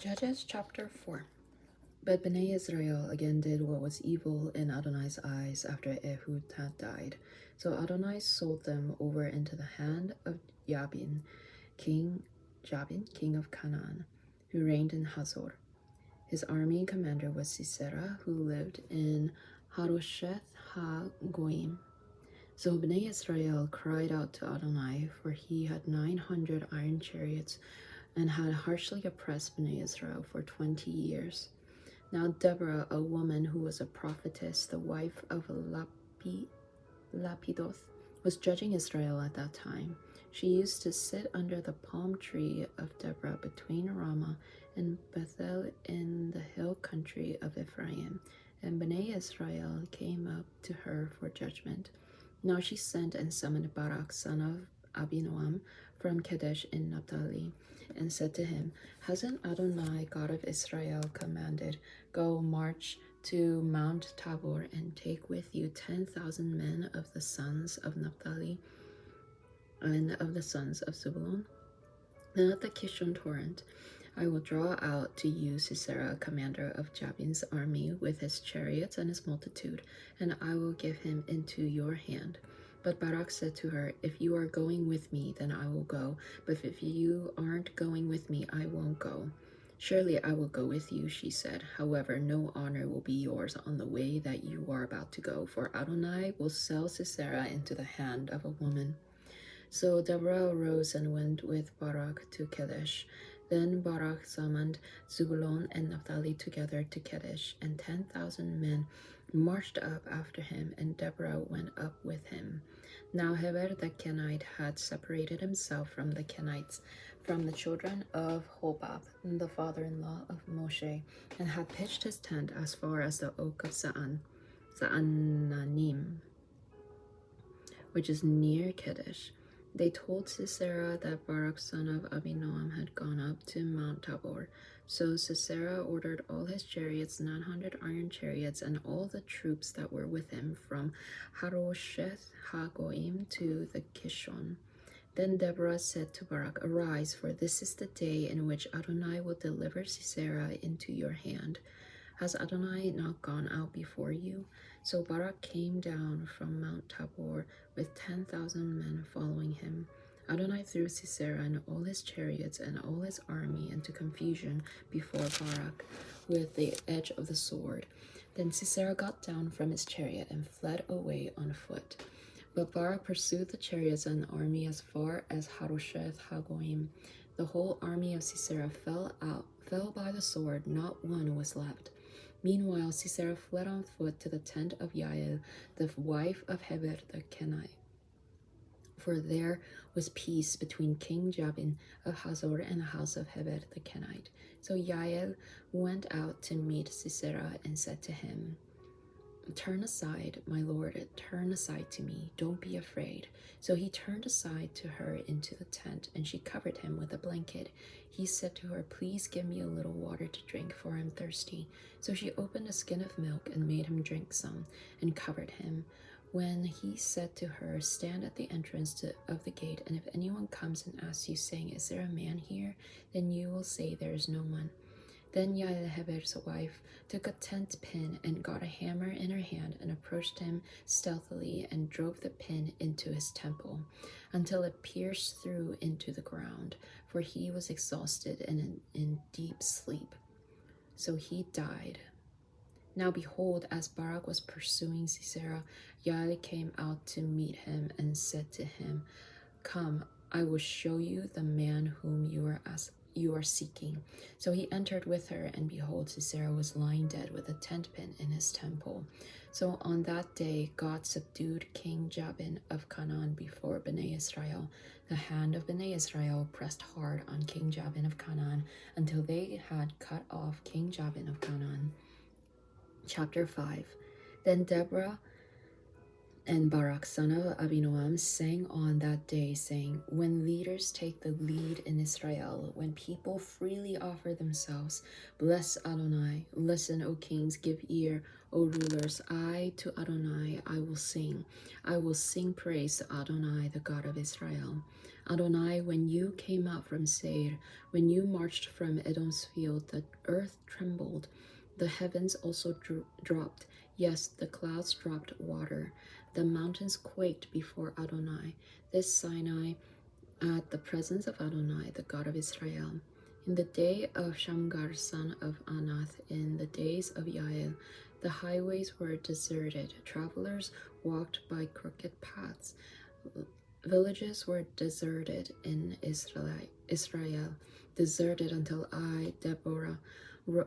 Judges chapter 4. But Bnei Israel again did what was evil in Adonai's eyes after Ehud had died. So Adonai sold them over into the hand of King of Canaan, who reigned in Hazor. His army commander was Sisera, who lived in Harosheth ha-Goim. So Bnei Israel cried out to Adonai, for he had 900 iron chariots, and had harshly oppressed Bnei Israel for 20 years. Now Deborah, a woman who was a prophetess, the wife of Lapidoth, was judging Israel at that time. She used to sit under the palm tree of Deborah between Ramah and Bethel in the hill country of Ephraim, and Bnei Israel came up to her for judgment. Now she sent and summoned Barak, son of Abinoam, from Kadesh in Naphtali, and said to him, Hasn't Adonai, God of Israel, commanded, Go march to Mount Tabor and take with you 10,000 men of the sons of Naphtali and of the sons of Zebulun? And at the Kishon torrent I will draw out to you Sisera, commander of Jabin's army, with his chariots and his multitude, and I will give him into your hand. But Barak said to her, If you are going with me, then I will go. But if you aren't going with me, I won't go. Surely I will go with you, she said. However, no honor will be yours on the way that you are about to go, for Adonai will sell Sisera into the hand of a woman. So Deborah arose and went with Barak to Kadesh. Then Barak summoned Zebulun and Naphtali together to Kadesh, and 10,000 men marched up after him, and Deborah went up with him. Now Heber the Kenite had separated himself from the Kenites, from the children of Hobab, the father-in-law of Moshe, and had pitched his tent as far as the oak of Zaananim, which is near Kadesh. They told Sisera that Barak son of Abinoam had gone up to Mount Tabor. So Sisera ordered all his chariots, 900 iron chariots, and all the troops that were with him from Harosheth ha-Goim to the Kishon. Then Deborah said to Barak, Arise, for this is the day in which Adonai will deliver Sisera into your hand. Has Adonai not gone out before you? So Barak came down from Mount Tabor with 10,000 men following him. Adonai threw Sisera and all his chariots and all his army into confusion before Barak with the edge of the sword. Then Sisera got down from his chariot and fled away on foot. But Barak pursued the chariots and the army as far as Harosheth ha-Goim. The whole army of Sisera fell by the sword, not one was left. Meanwhile, Sisera fled on foot to the tent of Yael, the wife of Heber the Kenite. For there was peace between King Jabin of Hazor and the house of Heber the Kenite. So Yael went out to meet Sisera and said to him, Turn aside, my lord, turn aside to me, don't be afraid. So he turned aside to her into the tent, and she covered him with a blanket. He said to her, Please give me a little water to drink, for I'm thirsty. So she opened a skin of milk and made him drink some, and covered him. When he said to her, Stand at the entrance of the gate, and if anyone comes and asks you, saying, Is there a man here? Then you will say, There is no one. Then Yael, Heber's wife, took a tent pin and got a hammer in her hand and approached him stealthily and drove the pin into his temple until it pierced through into the ground, for he was exhausted and in deep sleep. So he died. Now behold, as Barak was pursuing Sisera, Yael came out to meet him and said to him, Come, I will show you the man whom you are seeking. So he entered with her, and behold, Sisera was lying dead with a tent pin in his temple. So on that day God subdued King Jabin of Canaan before Bnei Israel. The hand of Bnei Israel pressed hard on King Jabin of Canaan until they had cut off King Jabin of Canaan. Chapter 5. Then Deborah and Barak, son of Abinoam, sang on that day, saying, When leaders take the lead in Israel, when people freely offer themselves, bless Adonai. Listen, O kings, give ear, O rulers, to Adonai I will sing. I will sing praise to Adonai, the God of Israel. Adonai, when you came out from Seir, when you marched from Edom's field, the earth trembled. The heavens also dropped. Yes, the clouds dropped water. The mountains quaked before Adonai. This Sinai at the presence of Adonai, the God of Israel. In the day of Shamgar, son of Anath, in the days of Yael, the highways were deserted. Travelers walked by crooked paths. Villages were deserted in Israel, deserted until I, Deborah,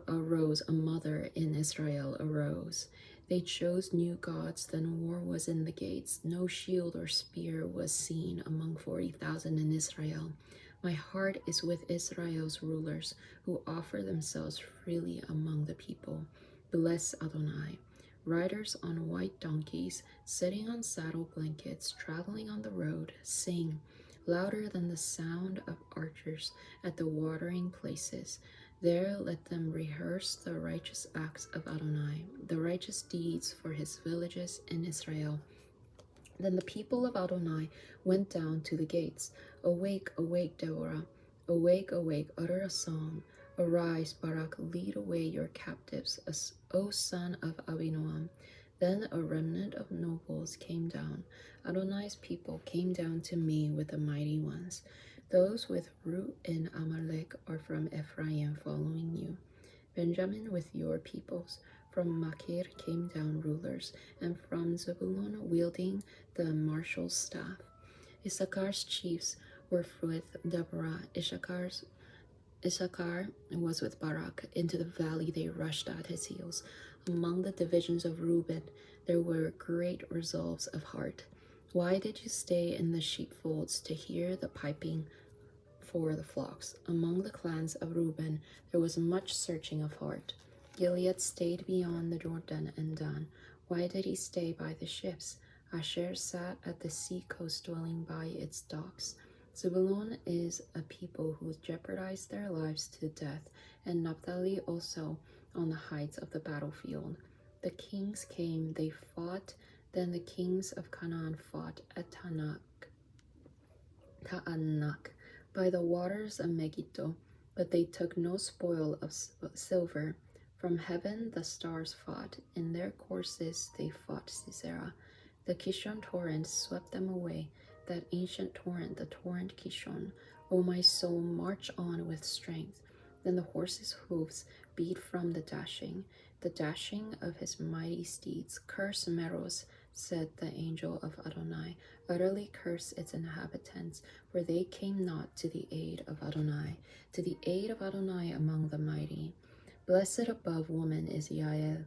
arose, a mother in Israel arose. They chose new gods, then war was in the gates. No shield or spear was seen among 40,000 in Israel. My heart is with Israel's rulers, who offer themselves freely among the people. Bless Adonai. Riders on white donkeys, sitting on saddle blankets, traveling on the road, sing louder than the sound of archers at the watering places. There let them rehearse the righteous acts of Adonai, the righteous deeds for his villages in Israel. Then the people of Adonai went down to the gates. Awake, awake, Deborah. Awake, awake, utter a song. Arise, Barak, lead away your captives, O son of Abinoam. Then a remnant of nobles came down. Adonai's people came down to me with the mighty ones. Those with root in Amalek are from Ephraim following you. Benjamin with your peoples. From Machir came down rulers, and from Zebulun wielding the marshal's staff. Issachar's chiefs were with Deborah. Issachar was with Barak. Into the valley they rushed at his heels. Among the divisions of Reuben there were great resolves of heart. Why did you stay in the sheepfolds to hear the piping for the flocks? Among the clans of Reuben there was much searching of heart. Gilead stayed beyond the Jordan and Dan. Why did he stay by the ships? Asher sat at the sea coast, dwelling by its docks. Zebulun is a people who jeopardized their lives to death, and Naphtali also on the heights of the battlefield. The kings came, they fought. Then the kings of Canaan fought at Taanach by the waters of Megiddo, but they took no spoil of silver. From heaven the stars fought. In their courses they fought Sisera. The Kishon torrent swept them away, that ancient torrent, the torrent Kishon. O my soul, march on with strength. Then the horse's hoofs beat from the dashing of his mighty steeds. Curse Meroz, said the angel of Adonai. Utterly curse its inhabitants, for they came not to the aid of Adonai among the mighty. Blessed above woman is Yael,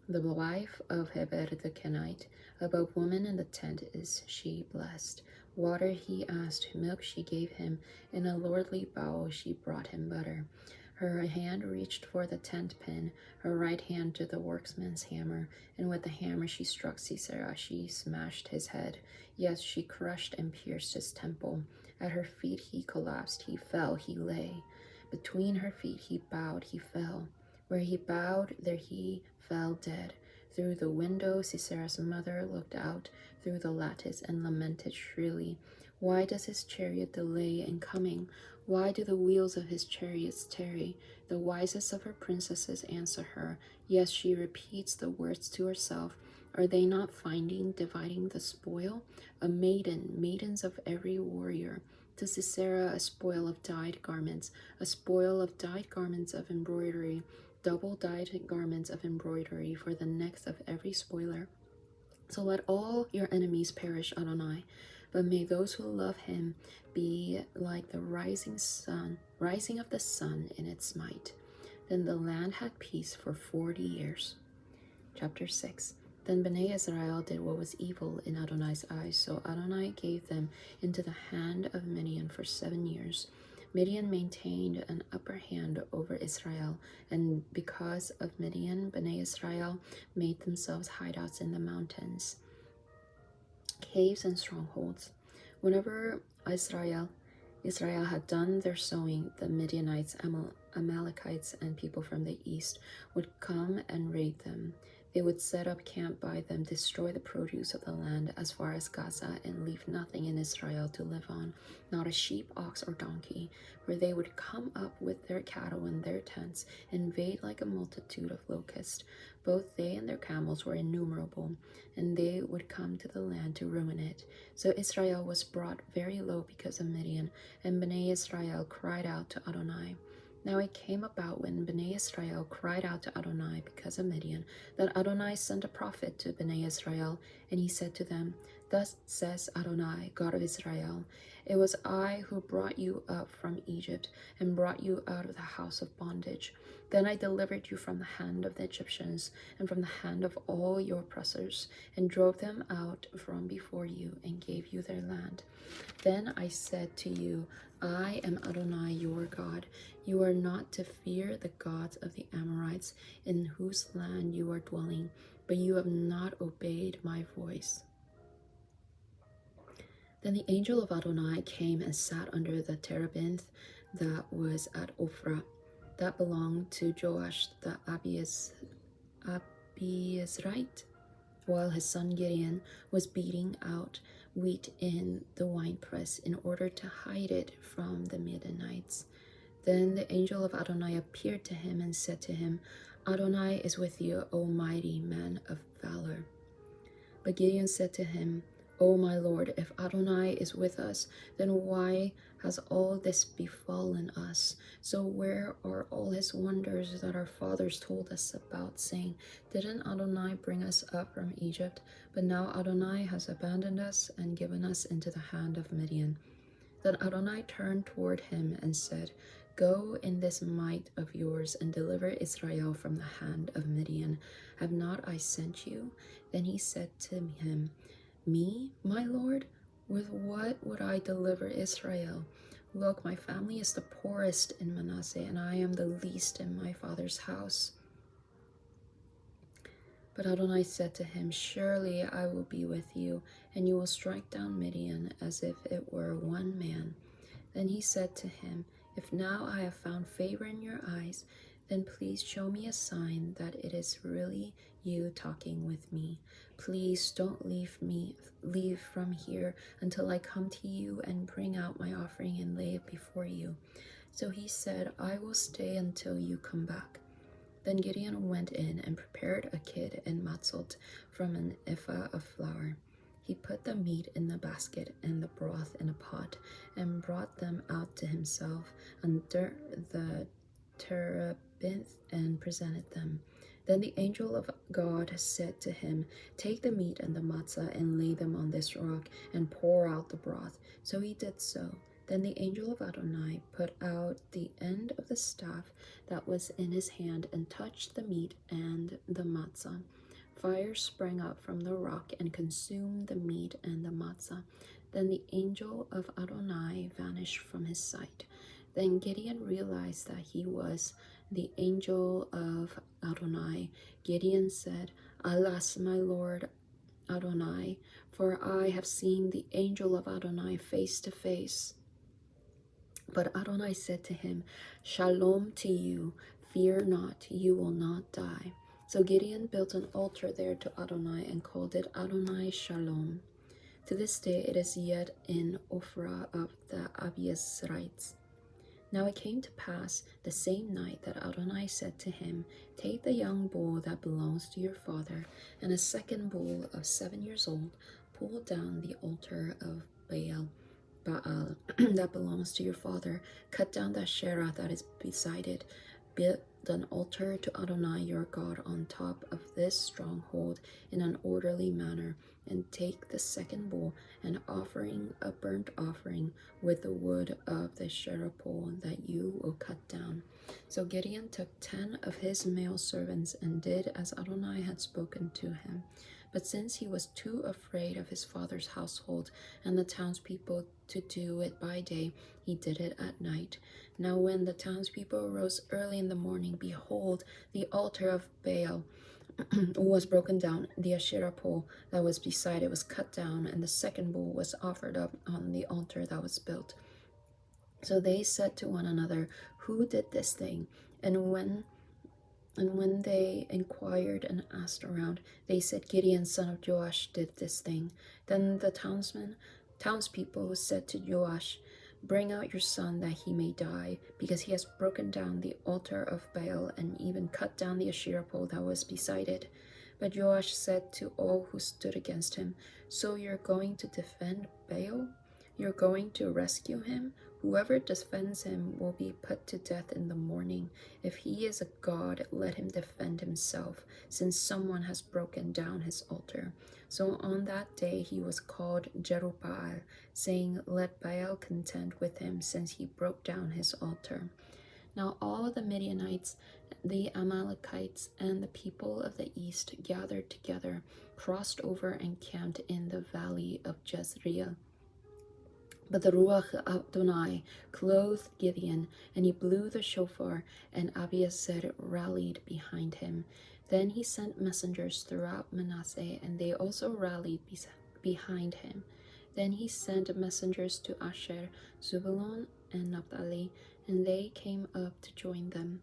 the wife of Heber the Kenite. Above woman in the tent is she blessed. Water he asked, milk she gave him. In a lordly bowl she brought him butter. Her hand reached for the tent pin, her right hand to the workman's hammer, and with the hammer she struck Sisera. She smashed his head. Yes, she crushed and pierced his temple. At her feet he collapsed, he fell, he lay. Between her feet he bowed, he fell. Where he bowed, there he fell dead. Through the window Sisera's mother looked out through the lattice and lamented shrilly. Why does his chariot delay in coming? Why do the wheels of his chariots tarry? The wisest of her princesses answer her. Yes, she repeats the words to herself. Are they not dividing the spoil? A maiden, maidens of every warrior. To Sisera a spoil of dyed garments, a spoil of dyed garments of embroidery, double dyed garments of embroidery for the necks of every spoiler. So let all your enemies perish, Adonai, but may those who love him be like the rising of the sun in its might. Then the land had peace for 40 years. Chapter 6. Then Bnei Israel did what was evil in Adonai's eyes, so Adonai gave them into the hand of Midian for 7 years. Midian maintained an upper hand over Israel, and because of Midian, Bnei Israel made themselves hideouts in the mountains, caves and strongholds. Whenever Israel had done their sowing, the Midianites, Amalekites, and people from the east would come and raid them. They would set up camp by them, destroy the produce of the land as far as Gaza, and leave nothing in Israel to live on, not a sheep, ox, or donkey. For they would come up with their cattle and their tents, invade like a multitude of locusts. Both they and their camels were innumerable, and they would come to the land to ruin it. So Israel was brought very low because of Midian, and Bnei Israel cried out to Adonai. Now it came about when Bnei Israel cried out to Adonai because of Midian, that Adonai sent a prophet to Bnei Israel, and he said to them, Thus says Adonai, God of Israel, it was I who brought you up from Egypt, and brought you out of the house of bondage. Then I delivered you from the hand of the Egyptians, and from the hand of all your oppressors, and drove them out from before you, and gave you their land. Then I said to you, I am Adonai your God. You are not to fear the gods of the Amorites, in whose land you are dwelling, but you have not obeyed my voice. Then the angel of Adonai came and sat under the terebinth that was at Ophrah, that belonged to Joash the Abiezrite, while his son Gideon was beating out wheat in the winepress in order to hide it from the Midianites. Then the angel of Adonai appeared to him and said to him, Adonai is with you, O mighty man of valor. But Gideon said to him, O my Lord, if Adonai is with us, then why has all this befallen us? So where are all his wonders that our fathers told us about, saying, Didn't Adonai bring us up from Egypt? But now Adonai has abandoned us and given us into the hand of Midian. Then Adonai turned toward him and said, Go in this might of yours and deliver Israel from the hand of Midian. Have not I sent you? Then he said to him, Me, my Lord? With what would I deliver Israel? Look, my family is the poorest in Manasseh, and I am the least in my father's house. But Adonai said to him, Surely I will be with you, and you will strike down Midian as if it were one man. Then he said to him, If now I have found favor in your eyes, then please show me a sign that it is really you talking with me. Please don't leave from here until I come to you and bring out my offering and lay it before you. So he said, I will stay until you come back. Then Gideon went in and prepared a kid and matzot from an ephah of flour. He put the meat in the basket and the broth in a pot, and brought them out to himself under the terebinth and presented them. Then the angel of God said to him, Take the meat and the matzah and lay them on this rock, and pour out the broth. So he did so. Then the angel of Adonai put out the end of the staff that was in his hand and touched the meat and the matzah. Fire sprang up from the rock and consumed the meat and the matzah. Then the angel of Adonai vanished from his sight. Then Gideon realized that he was the angel of Adonai. Gideon said, Alas, my Lord Adonai, for I have seen the angel of Adonai face to face. But Adonai said to him, Shalom to you, fear not, you will not die. So Gideon built an altar there to Adonai and called it Adonai Shalom. To this day it is yet in Ophrah of the Abiezrites. Now it came to pass the same night that Adonai said to him, Take the young bull that belongs to your father, and a second bull of 7 years old, pull down the altar of Baal that belongs to your father, cut down the Asherah that is beside it, build an altar to Adonai your God on top of this stronghold in an orderly manner, and take the second bull and offering a burnt offering with the wood of the Asherah pole that you will cut down. So Gideon took 10 of his male servants and did as Adonai had spoken to him. But since he was too afraid of his father's household and the townspeople to do it by day, he did it at night. Now when the townspeople arose early in the morning, behold, the altar of Baal was broken down, the Asherah pole that was beside it was cut down, and the second bull was offered up on the altar that was built. So they said to one another, Who did this thing? And And when they inquired and asked around, they said, Gideon, son of Joash, did this thing. Then the townspeople said to Joash, Bring out your son that he may die, because he has broken down the altar of Baal and even cut down the Asherah pole that was beside it. But Joash said to all who stood against him, So you're going to defend Baal? You're going to rescue him? Whoever defends him will be put to death in the morning. If he is a god, let him defend himself, since someone has broken down his altar. So on that day he was called Jerubbaal, saying, Let Baal contend with him, since he broke down his altar. Now all the Midianites, the Amalekites, and the people of the east gathered together, crossed over, and camped in the valley of Jezreel. But the Ruach Adonai clothed Gideon, and he blew the shofar, and Abiezr rallied behind him. Then he sent messengers throughout Manasseh, and they also rallied behind him. Then he sent messengers to Asher, Zebulun, and Naphtali, and they came up to join them.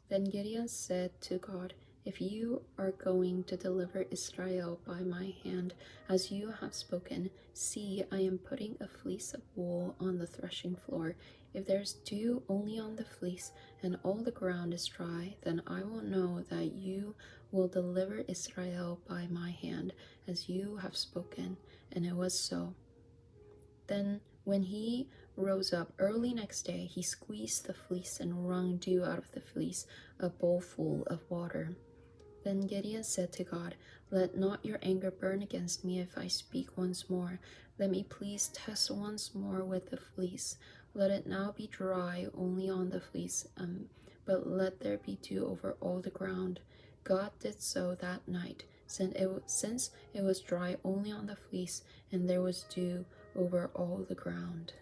Then Gideon said to God, If you are going to deliver Israel by my hand, as you have spoken, see, I am putting a fleece of wool on the threshing floor. If there's dew only on the fleece, and all the ground is dry, then I will know that you will deliver Israel by my hand, as you have spoken. And it was so. Then when he rose up early next day, he squeezed the fleece and wrung dew out of the fleece, a bowlful of water. Then Gideon said to God, Let not your anger burn against me if I speak once more. Let me please test once more with the fleece. Let it now be dry only on the fleece, but let there be dew over all the ground. God did so that night, since it was dry only on the fleece, and there was dew over all the ground.